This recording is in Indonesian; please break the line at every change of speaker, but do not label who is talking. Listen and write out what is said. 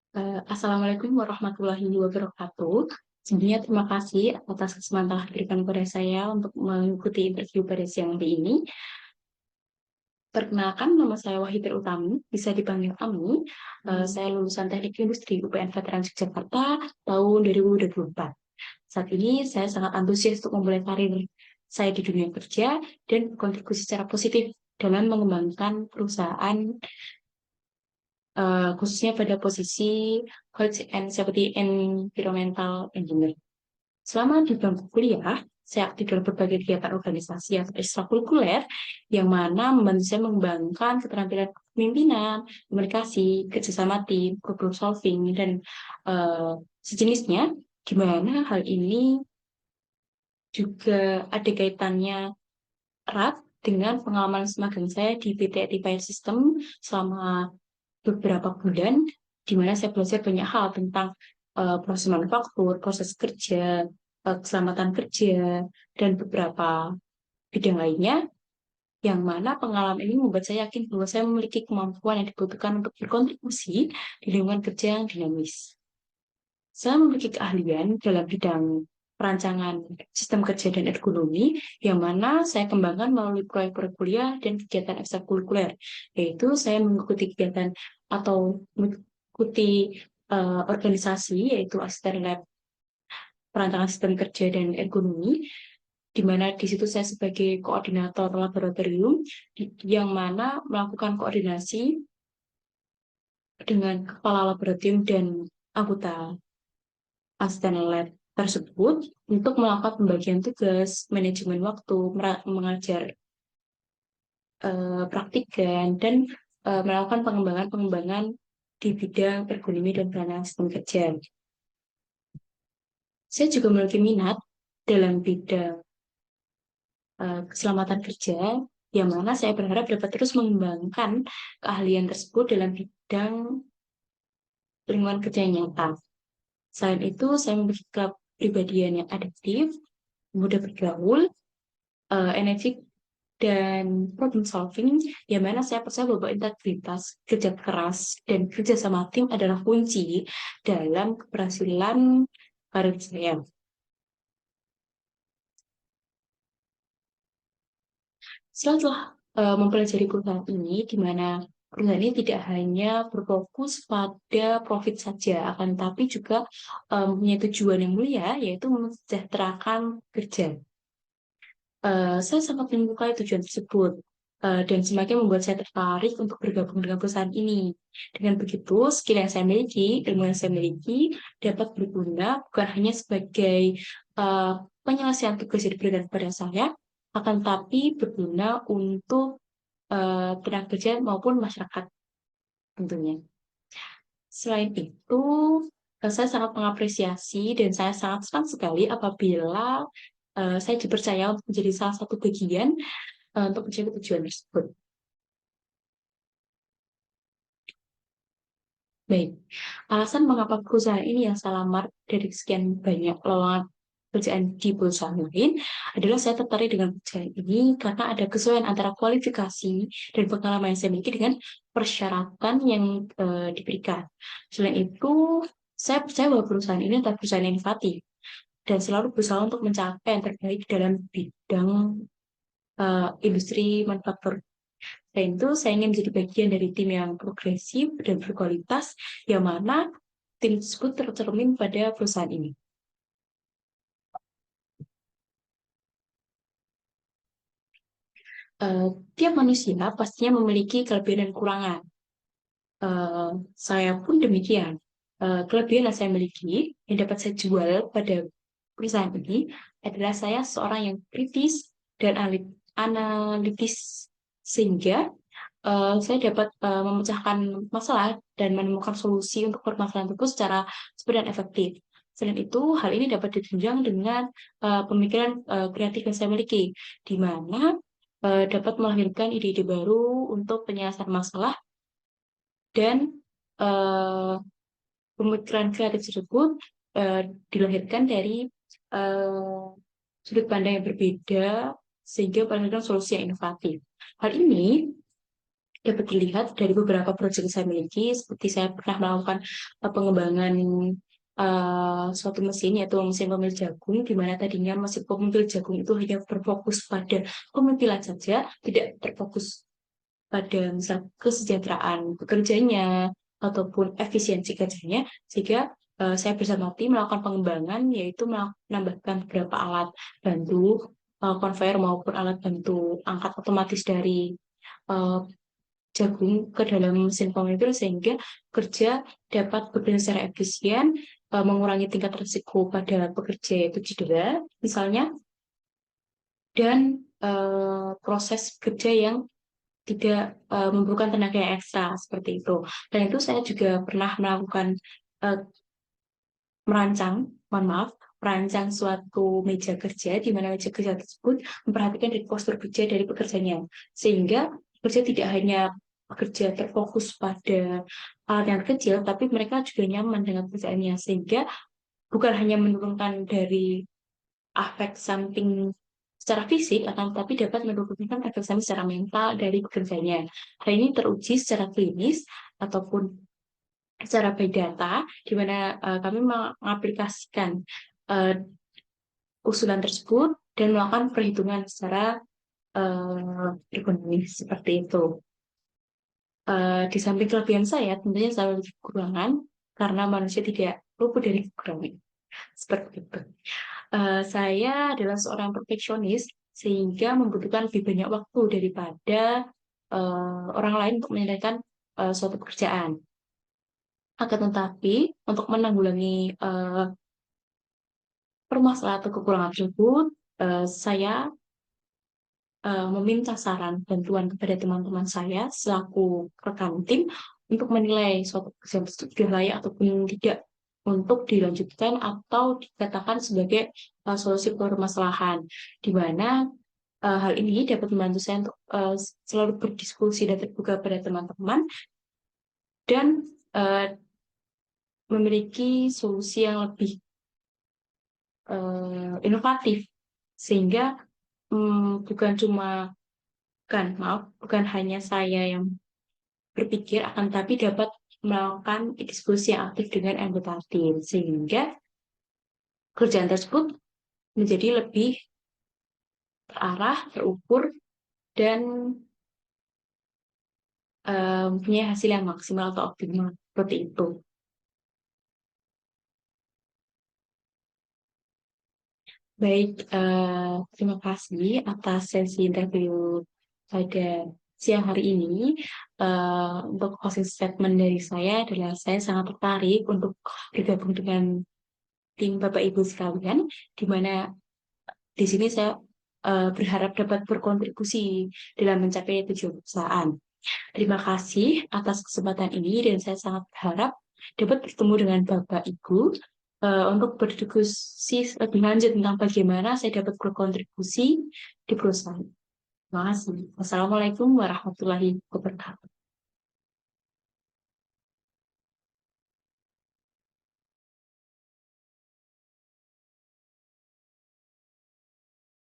Assalamualaikum warahmatullahi wabarakatuh. Sebelumnya terima kasih atas kesempatan yang diberikan kepada saya untuk mengikuti interview pada siang hari ini. Perkenalkan, nama saya Wahidir Utami, bisa dipanggil Ami. Saya lulusan Teknik Industri UPN Veteran Yogyakarta tahun 2024. Saat ini saya sangat antusias untuk memulai karir saya di dunia kerja dan berkontribusi secara positif dalam mengembangkan perusahaan, khususnya pada posisi Health and Safety Environmental Engineer. Selama di bangku kuliah, saya aktif dalam berbagai kegiatan organisasi atau ekstrakurikuler yang mana membantu saya mengembangkan keterampilan kepemimpinan, komunikasi, kerjasama tim, problem solving, dan sejenisnya, di mana hal ini juga ada kaitannya erat dengan pengalaman magang saya di PT Etifier System selama beberapa bulan, di mana saya belajar banyak hal tentang proses manufaktur, proses kerja, keselamatan kerja, dan beberapa bidang lainnya, yang mana pengalaman ini membuat saya yakin bahwa saya memiliki kemampuan yang dibutuhkan untuk berkontribusi di lingkungan kerja yang dinamis. Saya memiliki keahlian dalam bidang perancangan sistem kerja dan ergonomi, yang mana saya kembangkan melalui proyek-proyek kuliah dan kegiatan ekstrakurikuler, yaitu saya mengikuti kegiatan atau mengikuti organisasi, yaitu asisten lab perancangan sistem kerja dan ergonomi, di mana di situ saya sebagai koordinator laboratorium, yang mana melakukan koordinasi dengan kepala laboratorium dan anggota asisten lab tersebut untuk melakukan pembagian tugas, manajemen waktu, mengajar praktikan, dan melakukan pengembangan-pengembangan di bidang ergonomi dan perancangan sistem kerja. Saya juga memiliki minat dalam bidang keselamatan kerja, yang mana saya berharap dapat terus mengembangkan keahlian tersebut dalam bidang lingkungan kerja yang nyata. Selain itu, saya memiliki kepribadian yang adaptif, mudah bergaul, energik, dan problem solving, yang mana saya percaya bahwa integritas, kerja keras, dan kerja sama tim adalah kunci dalam keberhasilan karir saya. Setelah mempelajari perusahaan ini, di mana perusahaan ini tidak hanya berfokus pada profit saja, akan tapi juga punya tujuan yang mulia, yaitu mensejahterakan kerja. Saya sangat menyukai tujuan tersebut, dan semakin membuat saya tertarik untuk bergabung dengan perusahaan ini. Dengan begitu, skill yang saya miliki, ilmu yang saya miliki, dapat berguna bukan hanya sebagai penyelesaian tugas yang diberikan kepada saya, akan tapi berguna untuk tenaga kerja maupun masyarakat tentunya. Selain itu, saya sangat mengapresiasi dan saya sangat senang sekali apabila saya dipercaya untuk menjadi salah satu bagian untuk mencapai tujuan tersebut. Baik, alasan mengapa perusahaan ini yang saya lamar dari sekian banyak lowongan pekerjaan di perusahaan lain adalah saya tertarik dengan pekerjaan ini karena ada kesesuaian antara kualifikasi dan pengalaman yang saya miliki dengan persyaratan yang diberikan. Selain itu, saya percaya bahwa perusahaan ini adalah perusahaan yang inovatif dan selalu berusaha untuk mencapai yang terbaik dalam bidang industri manufaktur. Selain itu, saya ingin menjadi bagian dari tim yang progresif dan berkualitas, yang mana tim tersebut tercermin pada perusahaan ini. Tiap manusia pastinya memiliki kelebihan dan kekurangan. Saya pun demikian. Kelebihan yang saya miliki yang dapat saya jual pada perusahaan ini adalah saya seorang yang kritis dan analitis, sehingga saya dapat memecahkan masalah dan menemukan solusi untuk permasalahan tersebut secara cepat dan efektif. Selain itu, hal ini dapat ditunjang dengan pemikiran kreatif yang saya miliki, di mana dapat melahirkan ide-ide baru untuk penyelesaian masalah, dan eh, pemikiran kreatif tersebut eh, dilahirkan dari eh, sudut pandang yang berbeda, sehingga menghasilkan solusi yang inovatif. Hal ini dapat dilihat dari beberapa proyek yang saya miliki, seperti saya pernah melakukan pengembangan suatu mesin, yaitu mesin pemil jagung, di mana tadinya mesin pemil jagung itu hanya berfokus pada pemimpilan saja, tidak terfokus pada misal kesejahteraan pekerjanya ataupun efisiensi kerjanya, sehingga saya bersamati melakukan pengembangan, yaitu menambahkan beberapa alat bantu konveyor maupun alat bantu angkat otomatis dari uh, jagung ke dalam mesin pemipil, sehingga kerja dapat berjalan secara efisien, mengurangi tingkat risiko pada pekerja yaitu cedera misalnya, dan proses kerja yang tidak memerlukan tenaga yang ekstra seperti itu. Dan itu saya juga pernah melakukan uh, merancang, mohon maaf, merancang suatu meja kerja, di mana meja kerja tersebut memperhatikan dari postur kerja dari pekerjanya, sehingga pekerja tidak hanya bekerja terfokus pada alat yang kecil, tapi mereka juga nyaman dengan pekerjaannya, sehingga bukan hanya menurunkan dari efek samping secara fisik, akan tetapi dapat menurunkan efek samping secara mental dari pekerjanya. Hal ini teruji secara klinis ataupun secara by data, di mana kami mengaplikasikan uh, usulan tersebut dan melakukan perhitungan secara ekonomi seperti itu. Di samping kelebihan saya, tentunya saya memiliki kekurangan karena manusia tidak luput dari kekurangan. Seperti itu. Saya adalah seorang perfeksionis sehingga membutuhkan lebih banyak waktu daripada orang lain untuk menyelesaikan suatu pekerjaan. Akan tetapi, untuk menanggulangi permasalahan atau kekurangan tersebut, saya meminta saran bantuan kepada teman-teman saya selaku rekan tim untuk menilai suatu pekerjaan tersebut sudah layak ataupun tidak untuk dilanjutkan atau dikatakan sebagai solusi permasalahan, di mana hal ini dapat membantu saya untuk selalu berdiskusi dan terbuka pada teman-teman dan memiliki solusi yang lebih inovatif, sehingga bukan hanya saya yang berpikir, akan tapi dapat melakukan diskusi yang aktif dengan anggota tim, sehingga kerjaan tersebut menjadi lebih terarah, terukur, dan punya hasil yang maksimal atau optimal seperti itu. Baik, terima kasih atas sesi interview pada siang hari ini. Untuk closing statement dari saya adalah saya sangat tertarik untuk bergabung dengan tim Bapak Ibu sekalian, di mana di sini saya berharap dapat berkontribusi dalam mencapai tujuan perusahaan. Terima kasih atas kesempatan ini dan saya sangat berharap dapat bertemu dengan Bapak Ibu untuk berdiskusi lebih lanjut tentang bagaimana saya dapat berkontribusi di perusahaan. Terima kasih. Wassalamualaikum warahmatullahi wabarakatuh.